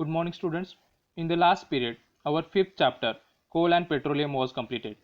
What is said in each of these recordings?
Good morning, students. In the last period, our fifth chapter, coal and petroleum, was completed.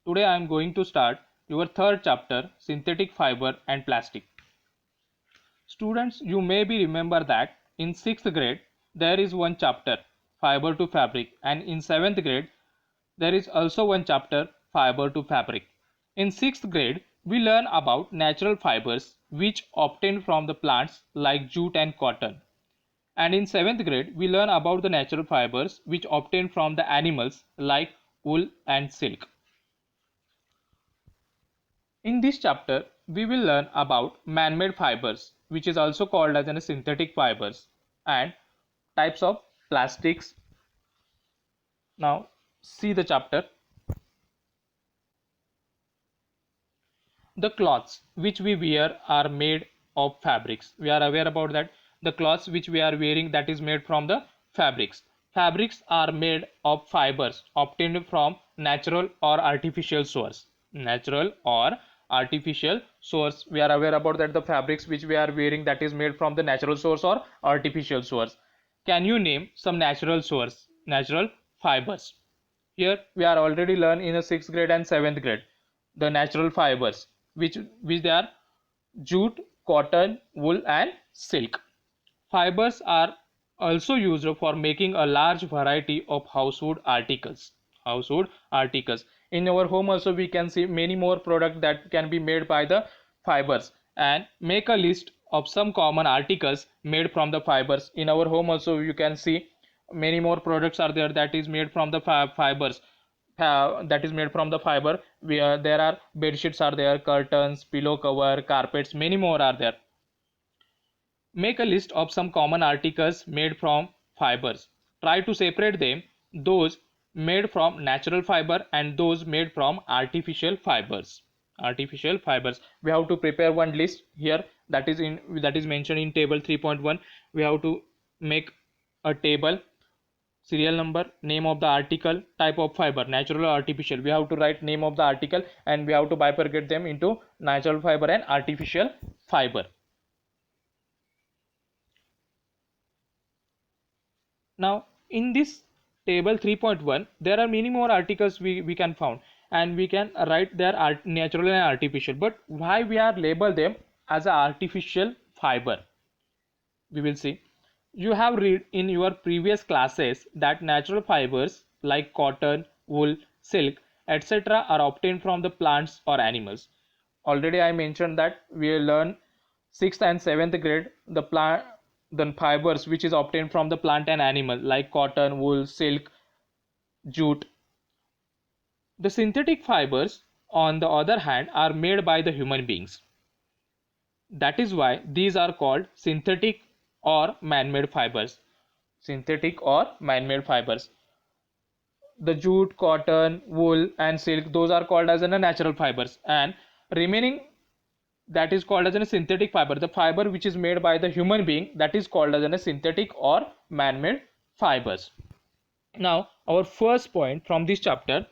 Today, I am going to start your third chapter, synthetic fiber and plastic. Students, you may be remember that in 6th grade, there is one chapter, fiber to fabric, and in 7th grade, there is also one chapter, fiber to fabric. In 6th grade, we learn about natural fibers which obtained from the plants like jute and cotton. And in 7th grade, we learn about the natural fibers which obtained from the animals like wool and silk. In this chapter, we will learn about man-made fibers, which is also called as synthetic fibers, and types of plastics. Now, see the chapter. The cloths which we wear are made of fabrics. We are aware about that. The cloths which we are wearing, that is made from the fabrics. Fabrics are made of fibers obtained from natural or artificial source. Natural or artificial source. We are aware about that the fabrics which we are wearing, that is made from the natural source or artificial source. Can you name some natural source, natural fibers? Here we are already learned in the 6th grade and 7th grade the natural fibers which they are jute, cotton, wool and silk. Fibers are also used for making a large variety of household articles. Household articles. In our home also we can see many more products that can be made by the fibers, and make a list of some common articles made from the fibers. In our home also you can see many more products are there that is made from the fibers. That is made from the fiber. There are bed sheets are there, curtains, pillow cover, carpets, many more are there. Make a list of some common articles made from fibers. Try to separate them, those made from natural fiber and those made from artificial fibers. Artificial fibers. We have to prepare one list here, that is mentioned in table 3.1. We have to make a table, serial number, name of the article, type of fiber, natural or artificial. We have to write name of the article and we have to bifurcate them into natural fiber and artificial fiber. Now in this table 3.1 there are many more articles we can found, and we can write their natural and artificial, but why we are label them as a artificial fiber, we will see. You have read in your previous classes that natural fibers like cotton, wool, silk, etc. are obtained from the plants or animals. Already I mentioned that we learn 6th and 7th grade the fibers which is obtained from the plant and animal like cotton, wool, silk, jute. The synthetic fibers, on the other hand, are made by the human beings. That is why these are called synthetic or man-made fibers. Synthetic or man-made fibers. The jute, cotton, wool and silk, those are called as natural fibers, and remaining, that is called as a synthetic fiber. The fiber which is made by the human being, that is called as a synthetic or man-made fibers. Now our first point from this chapter,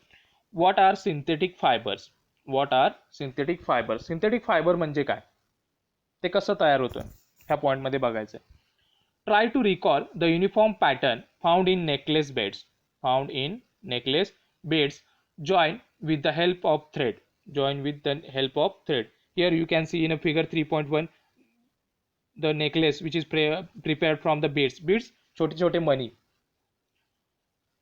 what are synthetic fibers? What are synthetic fibers? Synthetic fiber म्हणजे काय, ते कसं तयार होतं ह्या point मध्ये बघायचं. Try to recall the uniform pattern found in necklace beads. Found in necklace beads joined with the help of thread. Joined with the help of thread. Here you can see in a figure 3.1 the necklace which is prepared from the beads. Beads, छोटे छोटे money.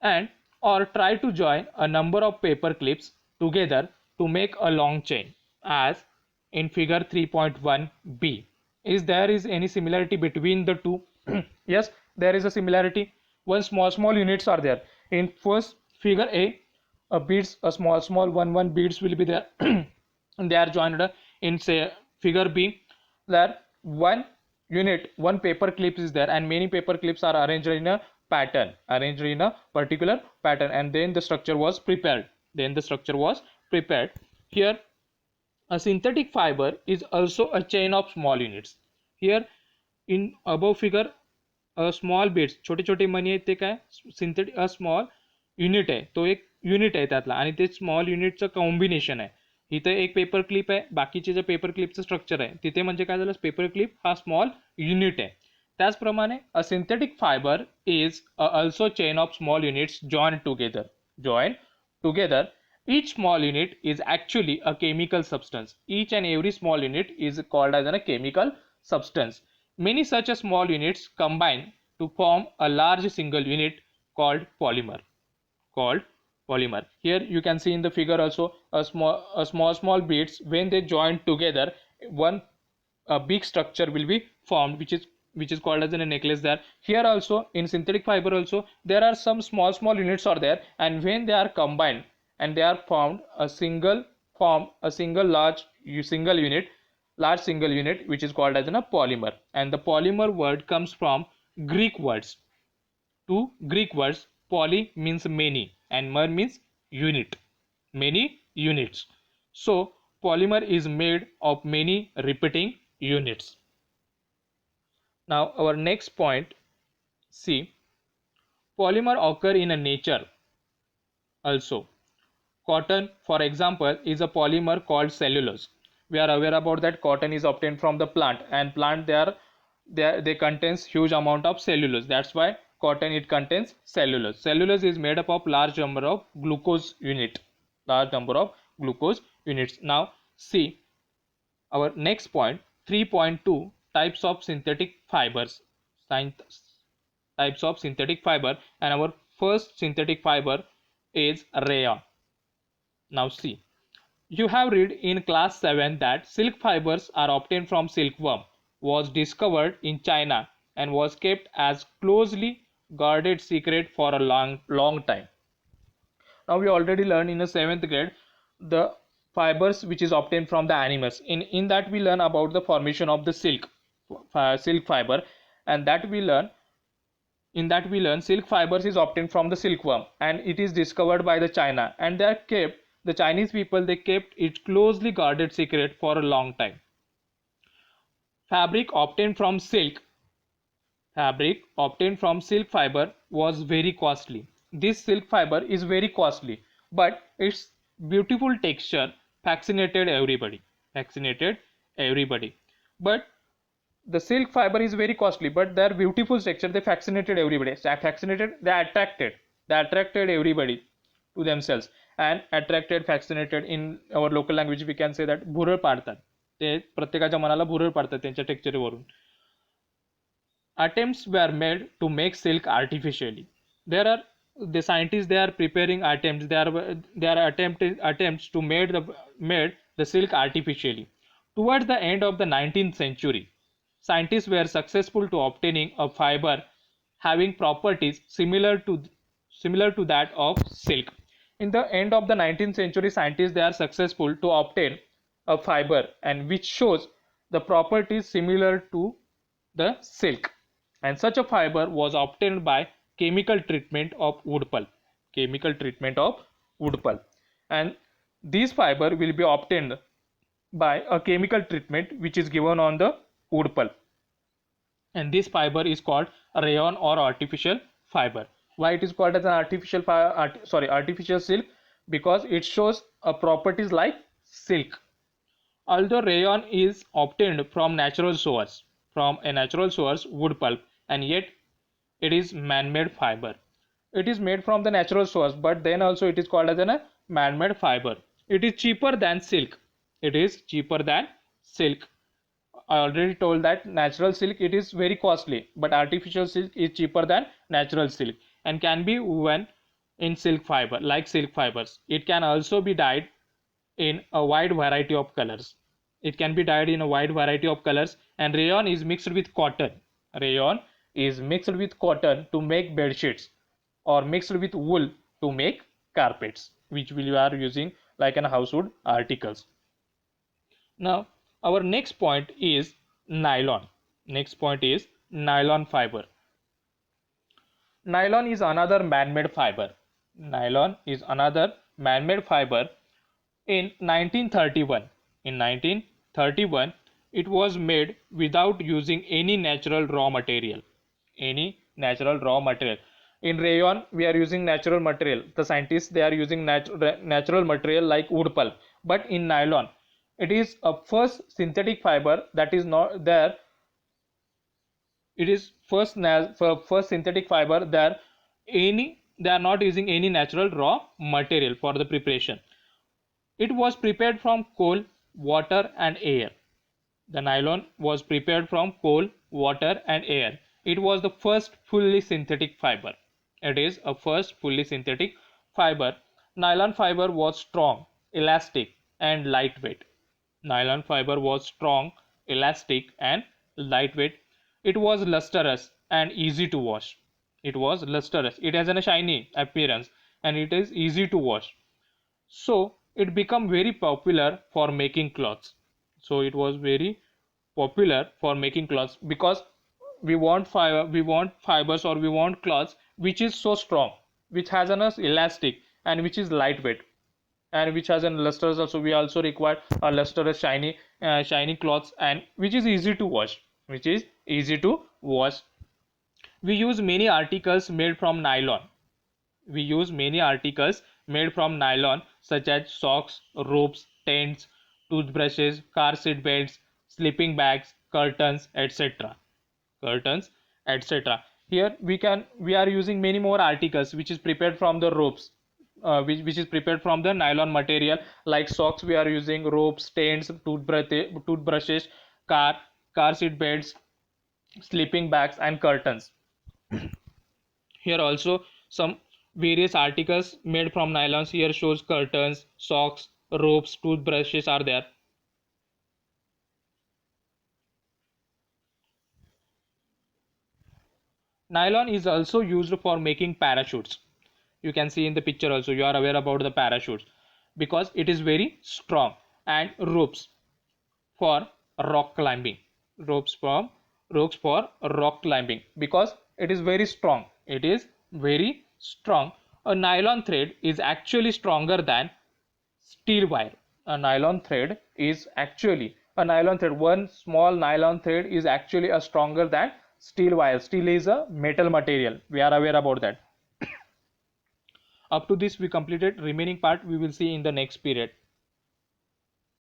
And or try to join a number of paper clips together to make a long chain, as in figure 3.1b. Is there any similarity between the two? Yes, there is a similarity. One small units are there. In first figure a beads, a small one beads will be there. And they are joined. In say figure B, there one paper clip is there, and many paper clips are arranged in a pattern, arranged in a particular pattern, and then the structure was prepared. Here a synthetic fiber is also a chain of small units. Here in above figure a small beads, छोटे छोटे money आहेत ते काय synthetic, a small unit आहे, तो एक unit आहे त्यातला, आणि ते स्मॉल युनिटचं कॉम्बिनेशन आहे. इथे एक पेपर क्लिप आहे, बाकीचे जे पेपर क्लिपचं स्ट्रक्चर आहे तिथे म्हणजे काय झालं, पेपर क्लिप हा स्मॉल युनिट आहे. त्याचप्रमाणे a synthetic fiber is also chain of small units joined together. Joined together, each small unit is actually a chemical substance. Each and every small unit is called as a chemical substance. Many such a small units combine to form a large single unit called polymer. Called polymer. Here you can see in the figure also a small bits, when they join together, one a big structure will be formed, which is called as a necklace. There, here also in synthetic fiber also there are some small units are there, and when they are combined and they are formed a single large single unit, which is called as a polymer. And the polymer word comes from Greek words. Two Greek words. Poly means many and mer means unit. Many units. So polymer is made of many repeating units. Now our next point, see, polymer occur in a nature also. Cotton, for example, is a polymer called cellulose. We are aware about that cotton is obtained from the plant, and plant they contains huge amount of cellulose. That's why cotton it contains cellulose. Cellulose is made up of large number of glucose unit. Large number of glucose units. Now see our next point, 3.2, types of synthetic fibers. Types of synthetic fiber, and our first synthetic fiber is rayon. Now see, you have read in class 7 that silk fibers are obtained from silkworm, was discovered in China and was kept as closely guarded secret for a long time. Now we already learned in the 7th grade the fibers which is obtained from the animals. In that we learn about the formation of the silk fiber, and that we learn silk fibers is obtained from the silkworm, and it is discovered by the China, and the Chinese people, they kept it closely guarded secret for a long time. Fabric obtained from silk fiber was very costly. This silk fiber is very costly, but its beautiful texture fascinated everybody. But the silk fiber is very costly, but their beautiful texture, they fascinated everybody. They attracted everybody to themselves, and fascinated, in our local language we can say that भुरळ पाडतात. ते प्रत्येकाच्या मनाला भुरळ पाडतात त्यांच्या टेक्स्चरवरून. Attempts were made to make silk artificially. There are the scientists, they are preparing attempts. They are attempts to made the silk artificially. Towards the end of the 19th century, scientists were successful to obtaining a fiber having properties similar to that of silk. In the end of the 19th century, scientists, they are successful to obtain a fiber and which shows the properties similar to the silk. And such a fiber was obtained by chemical treatment of wood pulp. And this fiber will be obtained by a chemical treatment which is given on the wood pulp. And this fiber is called rayon or artificial fiber. Why it is called as an artificial silk? Because it shows a properties like silk. Although rayon is obtained from a natural source, wood pulp, and yet it is man-made fiber. It is made from the natural source, but then also it is called as a man-made fiber. It is cheaper than silk. I already told that natural silk, it is very costly, but artificial silk is cheaper than natural silk and can be woven in silk fiber, like silk fibers. It can also be dyed in a wide variety of colors. And rayon is mixed with cotton. To make bed sheets, or mixed with wool to make carpets, which we are using like in household articles. Now our next point is nylon. Nylon fiber. Nylon is another man-made fiber. In 1931, it was made without using any natural raw material. In rayon, we are using natural material. The scientists, they are using natural material like wood pulp. But in nylon, it is a first synthetic fiber that is not there. It is first synthetic fiber that they are not using any natural raw material for the preparation. It was prepared from coal, water and air. The nylon was prepared from coal, water and air. It was the first fully synthetic fiber. It is a first fully synthetic fiber. Nylon fiber was strong, elastic and lightweight. Nylon fiber was strong, elastic and lightweight. It was lustrous and easy to wash. It was lustrous. It has a shiny appearance and it is easy to wash. So it became very popular for making clothes. So it was very popular for making clothes because we want fibers or we want cloths which is so strong, which has an elastic and which is lightweight and which has an lustrous. Also we also require a lustrous shiny cloths and which is easy to wash, which is easy to wash. We use many articles made from nylon. We use many articles made from nylon such as socks, ropes, tents, toothbrushes, car seat belts, sleeping bags, curtains, etc. Curtains, etc. Here we are using many more articles which is prepared from the ropes, which is prepared from the nylon material. Like socks we are using ropes, tents, toothbrushes, car car seat belts, sleeping bags and curtains. Here also some various articles made from nylons. Here shows curtains, socks, ropes, toothbrushes are there. Nylon is also used for making parachutes. You can see in the picture also, you are aware about the parachutes because it is very strong. And ropes for rock climbing. Ropes for rock climbing because it is very strong. It is very strong. A nylon thread is actually stronger than steel wire. A nylon thread is actually a nylon thread. One small nylon thread is actually a stronger than steel wire. Steel is a metal material. We are aware about that. Up to this we completed. Remaining part we will see in the next period.